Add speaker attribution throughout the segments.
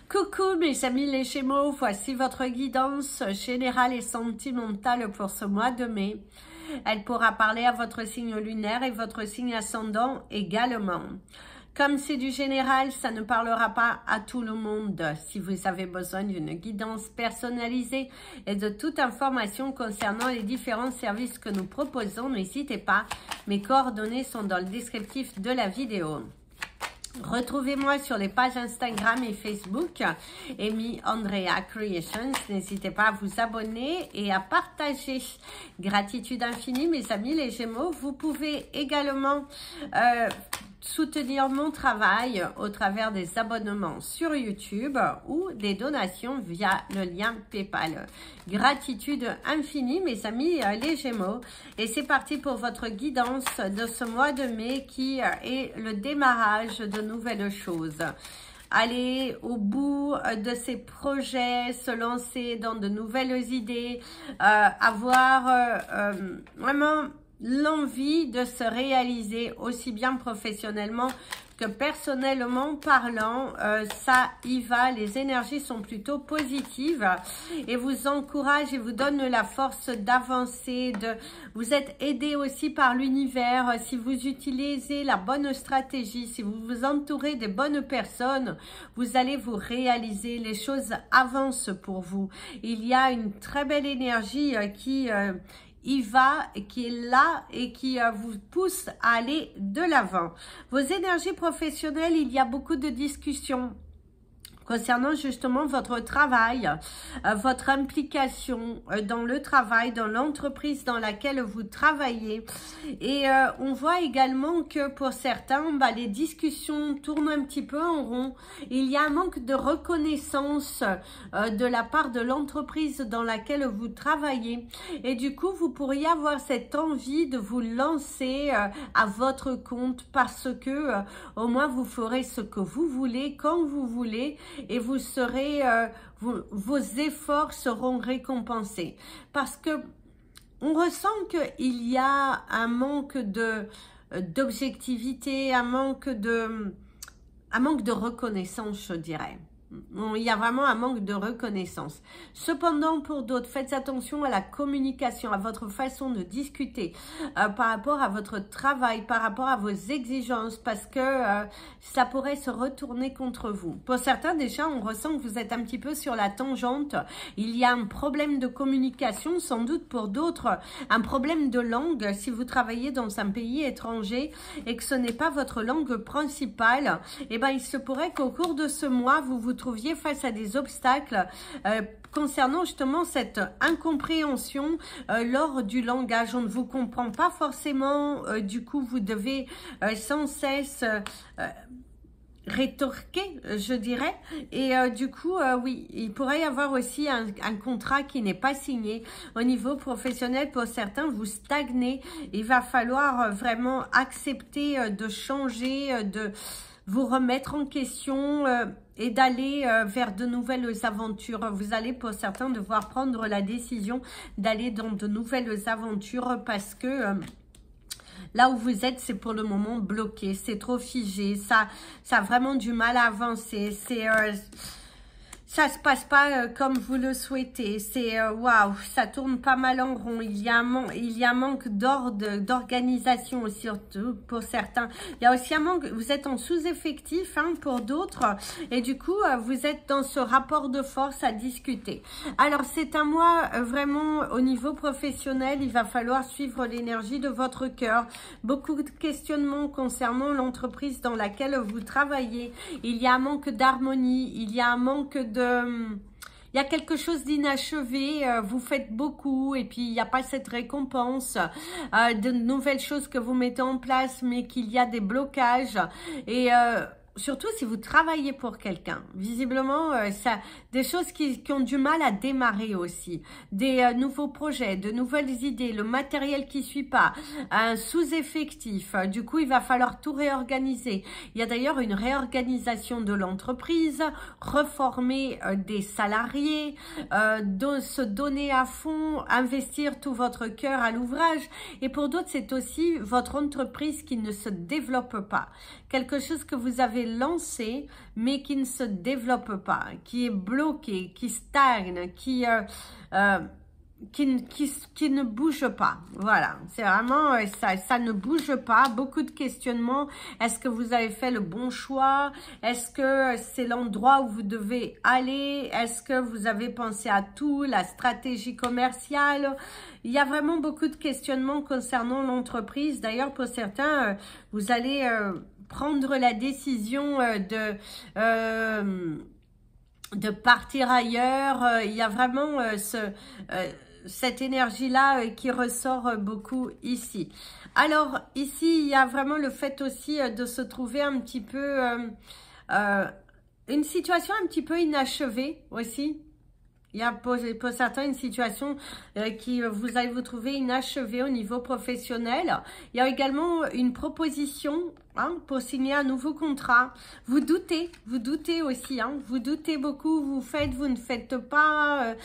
Speaker 1: Coucou mes amis les Gémeaux, voici votre guidance générale et sentimentale pour ce mois de mai. Elle pourra parler à votre signe lunaire et votre signe ascendant également. Comme c'est du général, ça ne parlera pas à tout le monde. Si vous avez besoin d'une guidance personnalisée et de toute information concernant les différents services que nous proposons, n'hésitez pas. Mes coordonnées sont dans le descriptif de la vidéo. Retrouvez-moi sur les pages Instagram et Facebook, Amy Andrea Creations. N'hésitez pas à vous abonner et à partager. Gratitude infinie, mes amis les Gémeaux. Vous pouvez également soutenir mon travail au travers des abonnements sur YouTube ou des donations via le lien PayPal. Gratitude infinie, mes amis les Gémeaux. Et c'est parti pour votre guidance de ce mois de mai qui est le démarrage de nouvelles choses. Aller au bout de ses projets, se lancer dans de nouvelles idées, avoir vraiment l'envie de se réaliser aussi bien professionnellement que personnellement parlant, ça y va, les énergies sont plutôt positives et vous encouragent et vous donnent la force d'avancer, vous êtes aidé aussi par l'univers. Si vous utilisez la bonne stratégie, si vous vous entourez des bonnes personnes, vous allez vous réaliser, les choses avancent pour vous. Il y a une très belle énergie qui est là et qui vous pousse à aller de l'avant. Vos énergies professionnelles, il y a beaucoup de discussions concernant justement votre travail, votre implication dans le travail, dans l'entreprise dans laquelle vous travaillez. Et on voit également que pour certains, les discussions tournent un petit peu en rond. Il y a un manque de reconnaissance de la part de l'entreprise dans laquelle vous travaillez. Et du coup, vous pourriez avoir cette envie de vous lancer à votre compte parce que au moins vous ferez ce que vous voulez, quand vous voulez. Et vous serez, vos efforts seront récompensés. Parce que on ressent qu'il y a un manque d'objectivité, un manque de reconnaissance, je dirais. Il y a vraiment un manque de reconnaissance. Cependant, pour d'autres, faites attention à la communication, à votre façon de discuter par rapport à votre travail, par rapport à vos exigences, parce que ça pourrait se retourner contre vous. Pour certains, déjà, on ressent que vous êtes un petit peu sur la tangente. Il y a un problème de communication, sans doute pour d'autres, un problème de langue. Si vous travaillez dans un pays étranger et que ce n'est pas votre langue principale, eh ben, il se pourrait qu'au cours de ce mois, vous vous trouviez face à des obstacles concernant justement cette incompréhension lors du langage. On ne vous comprend pas forcément, du coup vous devez sans cesse rétorquer, je dirais, et du coup, oui, il pourrait y avoir aussi un contrat qui n'est pas signé. Au niveau professionnel, pour certains, vous stagnez. Il va falloir vraiment accepter de changer, de vous remettre en question et d'aller vers de nouvelles aventures. Vous allez pour certains devoir prendre la décision d'aller dans de nouvelles aventures parce que là où vous êtes, c'est pour le moment bloqué, c'est trop figé, ça a vraiment du mal à avancer, ça se passe pas comme vous le souhaitez. C'est waouh, ça tourne pas mal en rond. Il y a un manque d'ordre, d'organisation surtout pour certains. Il y a aussi un manque. Vous êtes en sous-effectif pour d'autres, et du coup vous êtes dans ce rapport de force à discuter. Alors c'est un mois vraiment au niveau professionnel. Il va falloir suivre l'énergie de votre cœur. Beaucoup de questionnements concernant l'entreprise dans laquelle vous travaillez. Il y a un manque d'harmonie. Il y a un manque il y a quelque chose d'inachevé, vous faites beaucoup et puis il n'y a pas cette récompense, de nouvelles choses que vous mettez en place mais qu'il y a des blocages et surtout si vous travaillez pour quelqu'un, visiblement, des choses qui ont du mal à démarrer aussi, des nouveaux projets, de nouvelles idées, le matériel qui suit pas, un sous-effectif, du coup il va falloir tout réorganiser. Il y a d'ailleurs une réorganisation de l'entreprise, reformer des salariés, se donner à fond, investir tout votre cœur à l'ouvrage, et pour d'autres c'est aussi votre entreprise qui ne se développe pas, quelque chose que vous avez avez lancé, mais qui ne se développe pas, qui est bloqué, qui stagne, qui ne bouge pas. Voilà, c'est vraiment ça ne bouge pas. Beaucoup de questionnements. Est-ce que vous avez fait le bon choix? Est-ce que c'est l'endroit où vous devez aller? Est-ce que vous avez pensé à tout, la stratégie commerciale? Il y a vraiment beaucoup de questionnements concernant l'entreprise. D'ailleurs, pour certains, vous allez prendre la décision de partir ailleurs. Il y a vraiment cette énergie-là qui ressort beaucoup ici. Alors, ici, il y a vraiment le fait aussi de se trouver un petit peu... une situation un petit peu inachevée aussi. Il y a pour certains une situation qui vous allez vous trouver inachevée au niveau professionnel. Il y a également une proposition pour signer un nouveau contrat. Vous doutez aussi, vous doutez beaucoup, vous faites, vous ne faites pas.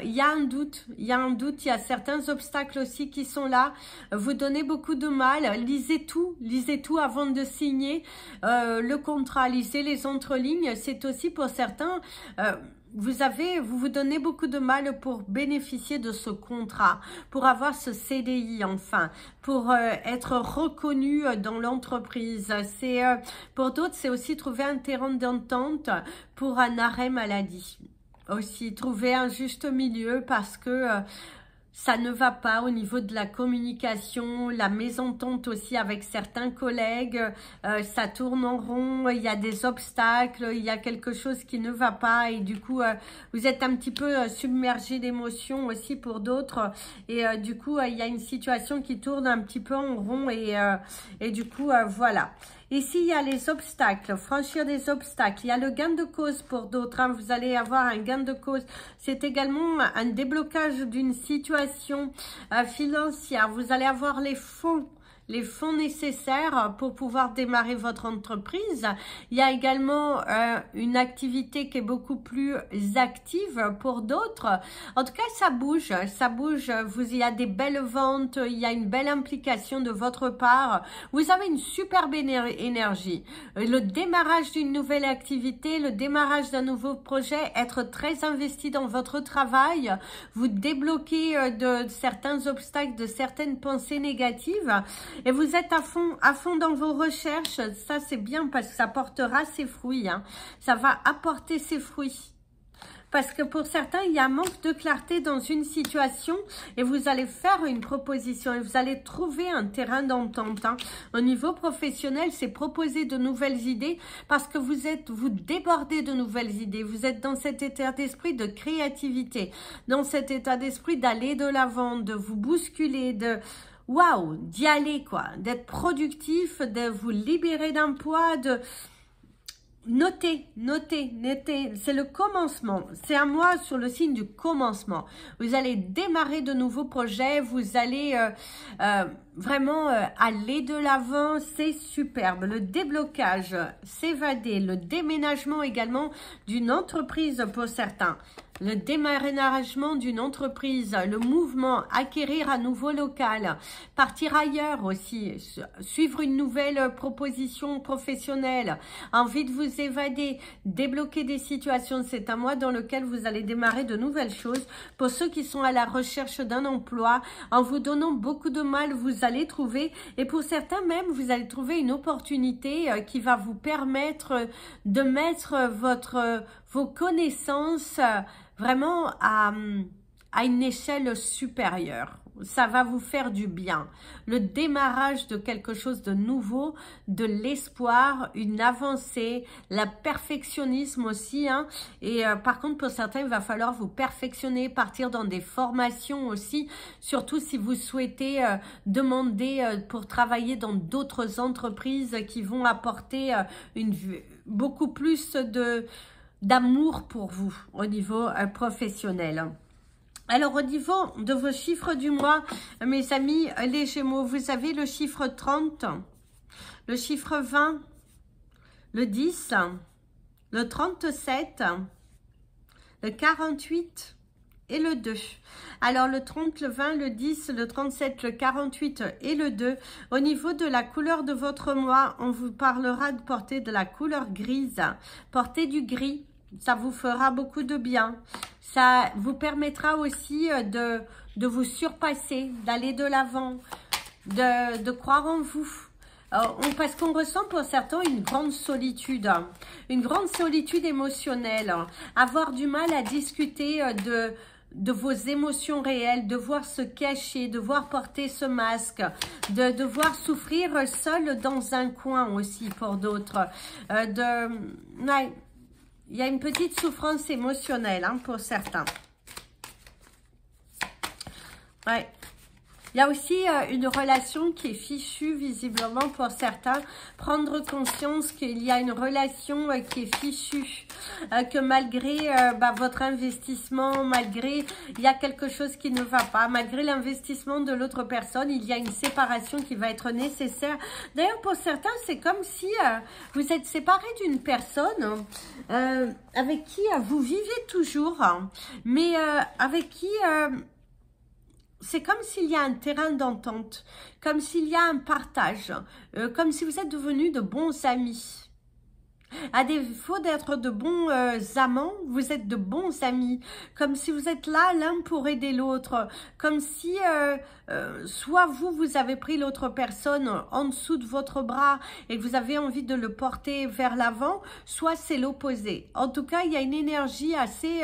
Speaker 1: Il y a un doute, il y a certains obstacles aussi qui sont là. Vous donnez beaucoup de mal. Lisez tout avant de signer le contrat. Lisez les entrelignes. C'est aussi pour certains... vous donnez beaucoup de mal pour bénéficier de ce contrat, pour avoir ce CDI enfin, pour être reconnu dans l'entreprise. Pour d'autres, c'est aussi trouver un terrain d'entente pour un arrêt maladie. Aussi, trouver un juste milieu parce que... ça ne va pas au niveau de la communication, la mésentente aussi avec certains collègues, ça tourne en rond, il y a des obstacles, il y a quelque chose qui ne va pas et du coup, vous êtes un petit peu submergé d'émotions aussi pour d'autres et du coup, il y a une situation qui tourne un petit peu en rond et du coup, voilà. Ici, il y a les obstacles, franchir des obstacles. Il y a le gain de cause pour d'autres. Vous allez avoir un gain de cause. C'est également un déblocage d'une situation financière. Vous allez avoir les fonds nécessaires pour pouvoir démarrer votre entreprise. Il y a également une activité qui est beaucoup plus active pour d'autres. En tout cas, ça bouge. Il y a des belles ventes, il y a une belle implication de votre part. Vous avez une superbe énergie. Le démarrage d'une nouvelle activité, le démarrage d'un nouveau projet, être très investi dans votre travail, vous débloquer de certains obstacles, de certaines pensées négatives. Et vous êtes à fond dans vos recherches. Ça, c'est bien parce que ça portera ses fruits. Ça va apporter ses fruits. Parce que pour certains, il y a un manque de clarté dans une situation et vous allez faire une proposition et vous allez trouver un terrain d'entente. Au niveau professionnel, c'est proposer de nouvelles idées parce que vous débordez de nouvelles idées. Vous êtes dans cet état d'esprit de créativité, dans cet état d'esprit d'aller de l'avant, de vous bousculer, waouh, d'y aller quoi, d'être productif, de vous libérer d'un poids, de notez, c'est le commencement, c'est un mois sur le signe du commencement. Vous allez démarrer de nouveaux projets, vous allez vraiment aller de l'avant, c'est superbe. Le déblocage, s'évader, le déménagement également d'une entreprise pour certains. Le déménagement d'une entreprise, le mouvement, acquérir un nouveau local, partir ailleurs aussi, suivre une nouvelle proposition professionnelle, envie de vous évader, débloquer des situations. C'est un mois dans lequel vous allez démarrer de nouvelles choses. Pour ceux qui sont à la recherche d'un emploi, en vous donnant beaucoup de mal, vous allez trouver, et pour certains même, vous allez trouver une opportunité qui va vous permettre de mettre vos connaissances vraiment à une échelle supérieure. Ça va vous faire du bien. Le démarrage de quelque chose de nouveau, de l'espoir, une avancée, le perfectionnisme aussi. Et par contre, pour certains, il va falloir vous perfectionner, partir dans des formations aussi. Surtout si vous souhaitez demander pour travailler dans d'autres entreprises qui vont apporter beaucoup plus d'amour pour vous au niveau professionnel. Alors au niveau de vos chiffres du mois, mes amis les Gémeaux, vous avez le chiffre 30, le chiffre 20, le 10, le 37, le 48, et le 2. Alors le 30, le 20, le 10, le 37, le 48 et le 2. Au niveau de la couleur de votre mois, on vous parlera de porter de la couleur grise. Portez du gris, ça vous fera beaucoup de bien. Ça vous permettra aussi de vous surpasser, d'aller de l'avant, de croire en vous. Parce qu'on ressent pour certains une grande solitude émotionnelle, avoir du mal à discuter de vos émotions réelles, devoir se cacher, devoir porter ce masque, de devoir souffrir seul dans un coin aussi pour d'autres. Ouais, il y a une petite souffrance émotionnelle pour certains. Ouais. Il y a aussi une relation qui est fichue visiblement pour certains. Prendre conscience qu'il y a une relation qui est fichue. Que malgré votre investissement, malgré il y a quelque chose qui ne va pas, malgré l'investissement de l'autre personne, il y a une séparation qui va être nécessaire. D'ailleurs, pour certains, c'est comme si vous êtes séparés d'une personne avec qui vous vivez toujours, mais avec qui... c'est comme s'il y a un terrain d'entente, comme s'il y a un partage, comme si vous êtes devenus de bons amis. À défaut d'être de bons amants, vous êtes de bons amis, comme si vous êtes là l'un pour aider l'autre, comme si soit vous avez pris l'autre personne en dessous de votre bras et que vous avez envie de le porter vers l'avant, soit c'est l'opposé. En tout cas, il y a une énergie assez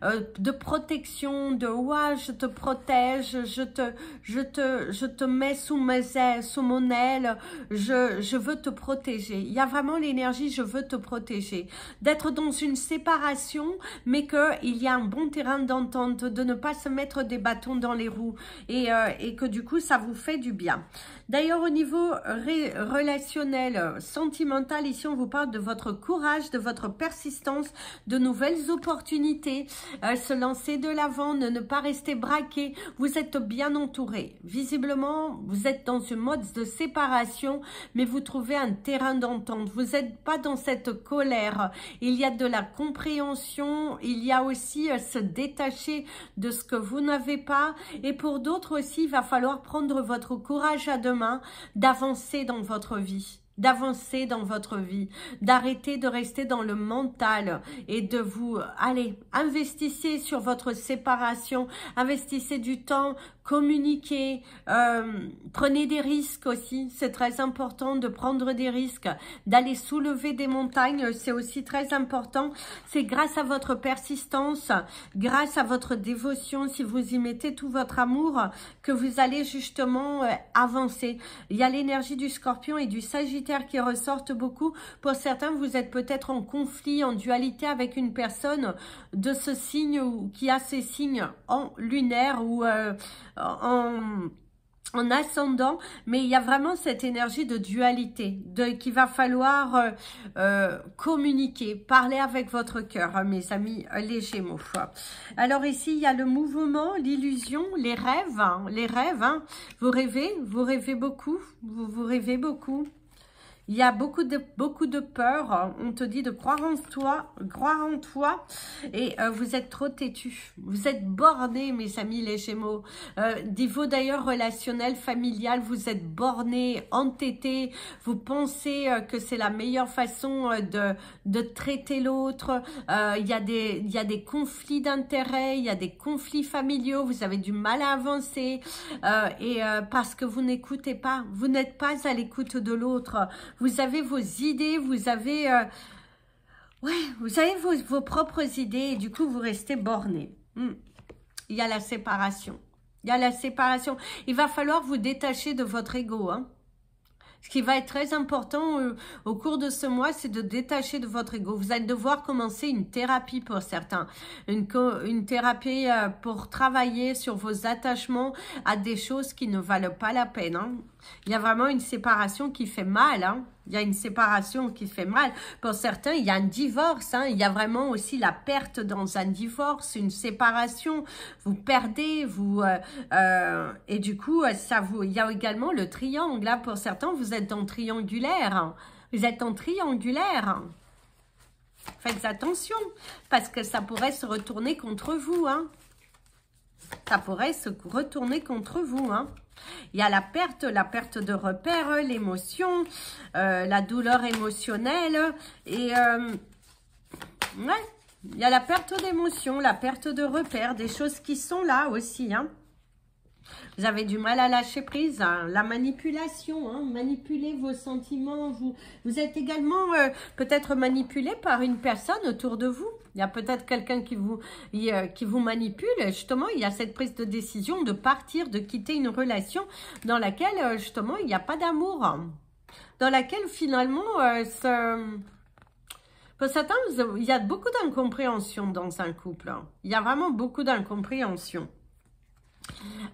Speaker 1: de protection, de ouais, je te protège, je te mets sous mon aile, je veux te protéger. Il y a vraiment l'énergie je veux te protéger, d'être dans une séparation, mais qu'il y a un bon terrain d'entente, de ne pas se mettre des bâtons dans les roues et que du coup ça vous fait du bien. D'ailleurs au niveau relationnel, sentimental, ici on vous parle de votre courage, de votre persistance, de nouvelles opportunités, se lancer de l'avant, ne pas rester braqué, vous êtes bien entouré. Visiblement vous êtes dans une mode de séparation, mais vous trouvez un terrain d'entente, vous n'êtes pas dans cette colère, il y a de la compréhension, il y a aussi se détacher de ce que vous n'avez pas, et pour d'autres aussi il va falloir prendre votre courage à deux mains, d'avancer dans votre vie. D'arrêter de rester dans le mental et de vous, allez, investissez sur votre séparation, investissez du temps, communiquez, prenez des risques aussi, c'est très important de prendre des risques, d'aller soulever des montagnes, c'est aussi très important, c'est grâce à votre persistance, grâce à votre dévotion, si vous y mettez tout votre amour, que vous allez justement avancer. Il y a l'énergie du Scorpion et du Sagittaire qui ressortent beaucoup. Pour certains, vous êtes peut-être en conflit, en dualité avec une personne de ce signe ou qui a ces signes en lunaire ou en ascendant, mais il y a vraiment cette énergie de dualité, qu'il va falloir communiquer, parler avec votre cœur, mes amis les Gémeaux. Alors ici, il y a le mouvement, l'illusion, les rêves, vous rêvez beaucoup, vous rêvez beaucoup. Il y a beaucoup de peur. On te dit de croire en toi, et vous êtes trop têtu. Vous êtes borné, mes amis les Gémeaux. Niveau d'ailleurs relationnel, familial, vous êtes borné, entêté. Vous pensez que c'est la meilleure façon de traiter l'autre. Il y a des conflits d'intérêts, il y a des conflits familiaux. Vous avez du mal à avancer parce que vous n'écoutez pas. Vous n'êtes pas à l'écoute de l'autre. Vous avez vos idées, vous avez vos propres idées et du coup vous restez borné. Il y a la séparation. Il va falloir vous détacher de votre ego. Ce qui va être très important au cours de ce mois, c'est de détacher de votre ego. Vous allez devoir commencer une thérapie pour certains. Une thérapie pour travailler sur vos attachements à des choses qui ne valent pas la peine. Il y a vraiment une séparation qui fait mal. Il y a une séparation qui fait mal. Pour certains, il y a un divorce. Il y a vraiment aussi la perte dans un divorce, une séparation. Vous perdez, et du coup, il y a également le triangle. Là, pour certains, vous êtes en triangulaire. Faites attention, parce que ça pourrait se retourner contre vous. Ça pourrait se retourner contre vous, hein. Il y a la perte de repères, l'émotion, la douleur émotionnelle et ouais, il y a la perte d'émotion, la perte de repères, des choses qui sont là aussi, hein. Vous avez du mal à lâcher prise, hein, la manipulation, hein, manipuler vos sentiments. Vous êtes également peut-être manipulé par une personne autour de vous. Il y a peut-être quelqu'un qui vous manipule. Justement, il y a cette prise de décision de partir, de quitter une relation dans laquelle, justement, il n'y a pas d'amour. Hein, dans laquelle, finalement, pour certains, il y a beaucoup d'incompréhension dans un couple. Hein. Il y a vraiment beaucoup d'incompréhension.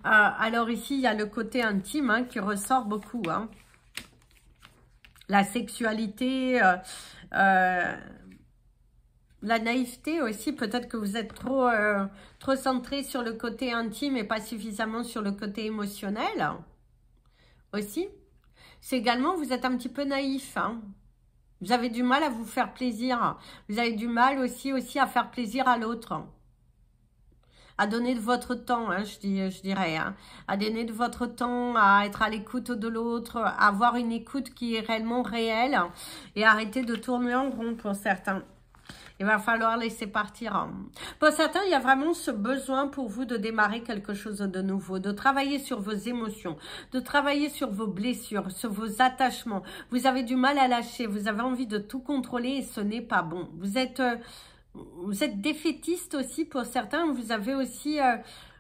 Speaker 1: Alors ici, il y a le côté intime hein, qui ressort beaucoup. Hein. La sexualité, la naïveté aussi. Peut-être que vous êtes trop centré sur le côté intime et pas suffisamment sur le côté émotionnel. Aussi. C'est également, vous êtes un petit peu naïf. Hein. Vous avez du mal à vous faire plaisir. Vous avez du mal aussi à faire plaisir à l'autre. À donner de votre temps, hein, je dirais, hein, à donner de votre temps, à être à l'écoute de l'autre, à avoir une écoute qui est réellement réelle et arrêter de tourner en rond pour certains. Il va falloir laisser partir. Hein. Pour certains, il y a vraiment ce besoin pour vous de démarrer quelque chose de nouveau, de travailler sur vos émotions, de travailler sur vos blessures, sur vos attachements. Vous avez du mal à lâcher, vous avez envie de tout contrôler et ce n'est pas bon. Vous êtes défaitiste aussi pour certains. Vous avez aussi...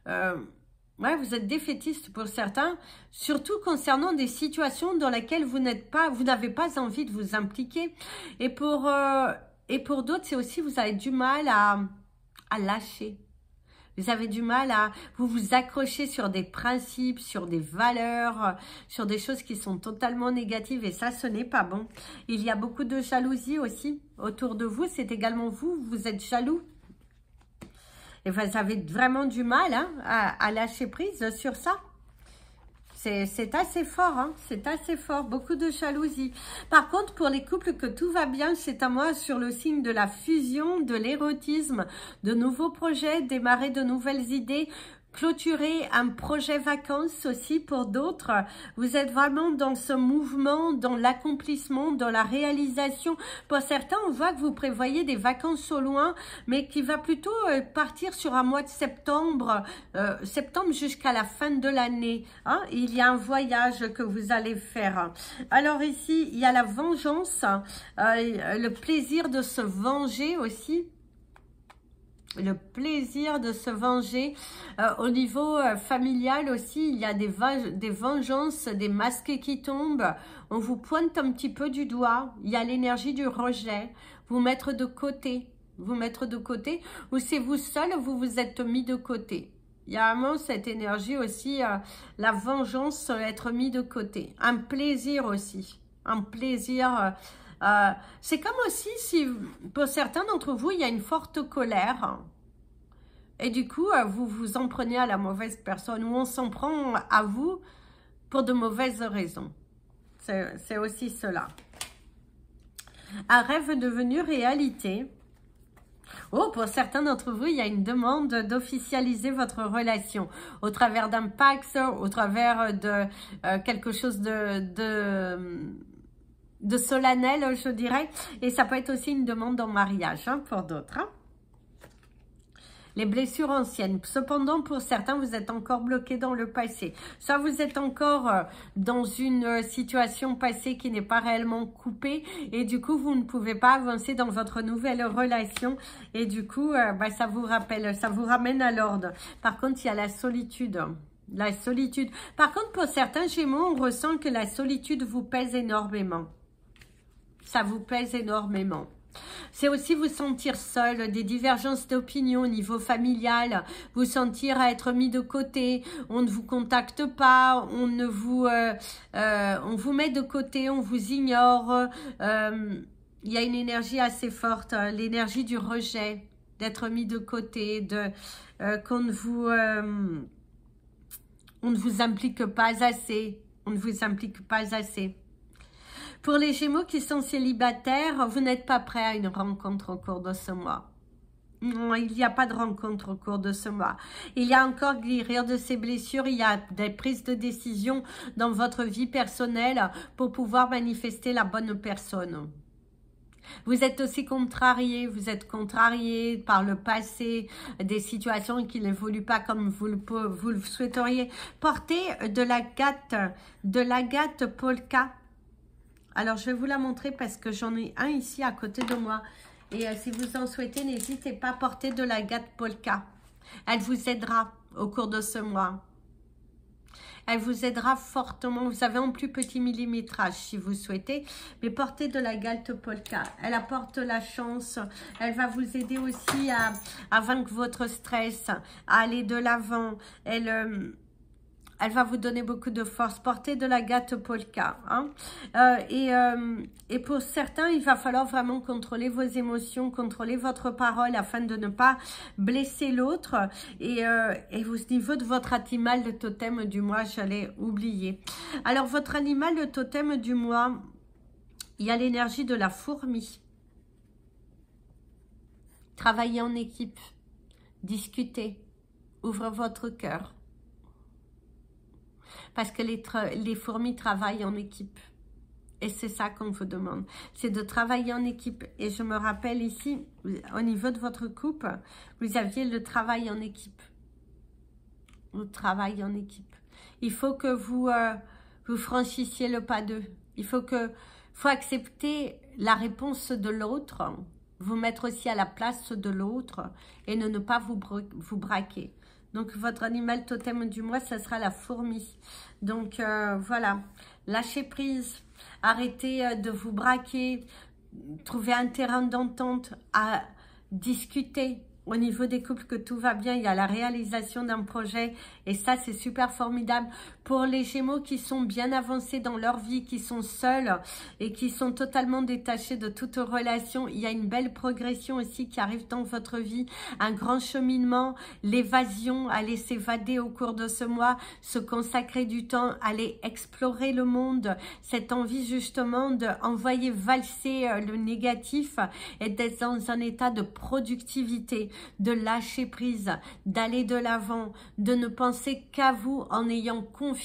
Speaker 1: ouais, vous êtes défaitiste pour certains, surtout concernant des situations dans lesquelles vous n'avez pas envie de vous impliquer. Et pour d'autres, c'est aussi vous avez du mal à lâcher. Vous avez du mal à vous accrocher sur des principes, sur des valeurs, sur des choses qui sont totalement négatives et ça, ce n'est pas bon. Il y a beaucoup de jalousie aussi autour de vous. C'est également vous êtes jaloux. Et vous avez vraiment du mal hein, à lâcher prise sur ça. C'est assez fort, hein, c'est assez fort, beaucoup de jalousie. Par contre, pour les couples que tout va bien, c'est à moi sur le signe de la fusion, de l'érotisme, de nouveaux projets, démarrer de nouvelles idées, clôturer un projet vacances aussi pour d'autres. Vous êtes vraiment dans ce mouvement, dans l'accomplissement, dans la réalisation. Pour certains, on voit que vous prévoyez des vacances au loin, mais qui va plutôt partir sur un mois de septembre, septembre jusqu'à la fin de l'année. Hein? Il y a un voyage que vous allez faire. Alors ici, il y a la vengeance, le plaisir de se venger aussi. Le plaisir de se venger. Au niveau familial aussi, il y a des vengeances, des masques qui tombent. On vous pointe un petit peu du doigt. Il y a l'énergie du rejet. Vous mettre de côté. Vous mettre de côté. Ou c'est vous seul, vous vous êtes mis de côté. Il y a vraiment cette énergie aussi, la vengeance, être mis de côté. Un plaisir aussi. Un plaisir... c'est comme aussi si pour certains d'entre vous il y a une forte colère et du coup vous vous en prenez à la mauvaise personne ou on s'en prend à vous pour de mauvaises raisons. C'est aussi cela. Un rêve devenu réalité. Oh, pour certains d'entre vous, il y a une demande d'officialiser votre relation au travers d'un pax, au travers de quelque chose de solennel, je dirais. Et ça peut être aussi une demande en mariage hein, pour d'autres. Hein. Les blessures anciennes. Cependant, pour certains, vous êtes encore bloqué dans le passé. Soit vous êtes encore dans une situation passée qui n'est pas réellement coupée. Et du coup, vous ne pouvez pas avancer dans votre nouvelle relation. Et du coup, ça vous rappelle, ça vous ramène à l'ordre. Par contre, il y a la solitude. La solitude. Par contre, pour certains Gémeaux, on ressent que la solitude vous pèse énormément. Ça vous pèse énormément. C'est aussi vous sentir seul, des divergences d'opinion au niveau familial, vous sentir à être mis de côté, on ne vous contacte pas, on vous met de côté, on vous ignore. Il y a une énergie assez forte, l'énergie du rejet, d'être mis de côté, qu'on ne vous implique pas assez, on ne vous implique pas assez. Pour les Gémeaux qui sont célibataires, vous n'êtes pas prêts à une rencontre au cours de ce mois. Non, il n'y a pas de rencontre au cours de ce mois. Il y a encore guérir de ces blessures, il y a des prises de décision dans votre vie personnelle pour pouvoir manifester la bonne personne. Vous êtes aussi contrarié, vous êtes contrarié par le passé, des situations qui n'évoluent pas comme vous le souhaiteriez. Portez de l'agate polka. Alors, je vais vous la montrer parce que j'en ai un ici à côté de moi. Et si vous en souhaitez, n'hésitez pas à porter de l'agate polka. Elle vous aidera au cours de ce mois. Elle vous aidera fortement. Vous avez en plus petit millimétrage si vous souhaitez. Mais portez de l'agate polka. Elle apporte la chance. Elle va vous aider aussi à vaincre votre stress, à aller de l'avant. Elle va vous donner beaucoup de force. Portez de l'agate polka. Hein. Et pour certains, il va falloir vraiment contrôler vos émotions, contrôler votre parole afin de ne pas blesser l'autre. Et au niveau de votre animal, le totem du mois, j'allais oublier. Alors, votre animal, le totem du mois, il y a l'énergie de la fourmi. Travaillez en équipe. Discutez. Ouvrez votre cœur. Parce que les fourmis travaillent en équipe. Et c'est ça qu'on vous demande. C'est de travailler en équipe. Et je me rappelle ici, au niveau de votre couple, vous aviez le travail en équipe. Le travail en équipe. Il faut que vous franchissiez le pas d'eux. Il faut accepter la réponse de l'autre. Vous mettre aussi à la place de l'autre. Et ne pas vous braquer. Donc, votre animal totem du mois, ça sera la fourmi. Donc, voilà. Lâchez prise. Arrêtez de vous braquer. Trouvez un terrain d'entente à discuter. Au niveau des couples, que tout va bien. Il y a la réalisation d'un projet. Et ça, c'est super formidable. Pour les Gémeaux qui sont bien avancés dans leur vie, qui sont seuls et qui sont totalement détachés de toute relation, il y a une belle progression aussi qui arrive dans votre vie. Un grand cheminement, l'évasion, aller s'évader au cours de ce mois, se consacrer du temps, aller explorer le monde. Cette envie justement d'envoyer valser le négatif et d'être dans un état de productivité, de lâcher prise, d'aller de l'avant, de ne penser qu'à vous en ayant confiance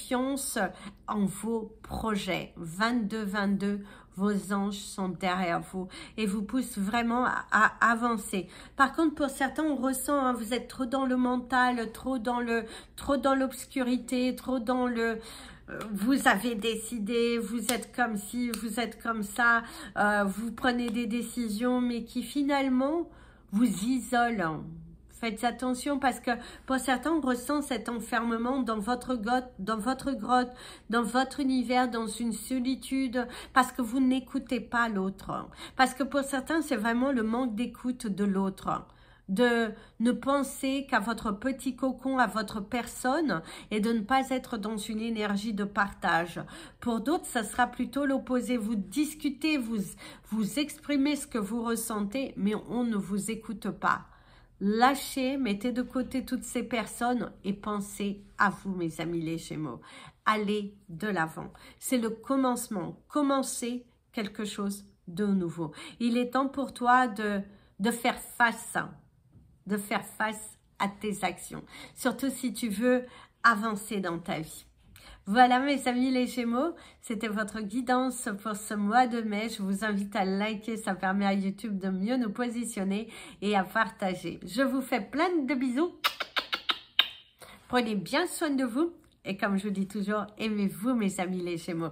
Speaker 1: en vos projets. 22-22, vos anges sont derrière vous et vous poussent vraiment à avancer. Par contre, pour certains, on ressent, hein, vous êtes trop dans le mental, trop dans l'obscurité, trop dans le... vous avez décidé, vous êtes comme ci, vous êtes comme ça, vous prenez des décisions, mais qui finalement vous isolent. Faites attention parce que pour certains, on ressent cet enfermement dans votre grotte, dans votre univers, dans une solitude, parce que vous n'écoutez pas l'autre. Parce que pour certains, c'est vraiment le manque d'écoute de l'autre. De ne penser qu'à votre petit cocon, à votre personne et de ne pas être dans une énergie de partage. Pour d'autres, ça sera plutôt l'opposé. Vous discutez, vous exprimez ce que vous ressentez, mais on ne vous écoute pas. Lâchez, mettez de côté toutes ces personnes et pensez à vous, mes amis les Gémeaux. Allez de l'avant. C'est le commencement. Commencez quelque chose de nouveau. Il est temps pour toi de faire face à tes actions. Surtout si tu veux avancer dans ta vie. Voilà mes amis les Gémeaux, c'était votre guidance pour ce mois de mai. Je vous invite à liker, ça permet à YouTube de mieux nous positionner et à partager. Je vous fais plein de bisous. Prenez bien soin de vous et comme je vous dis toujours, aimez-vous mes amis les Gémeaux.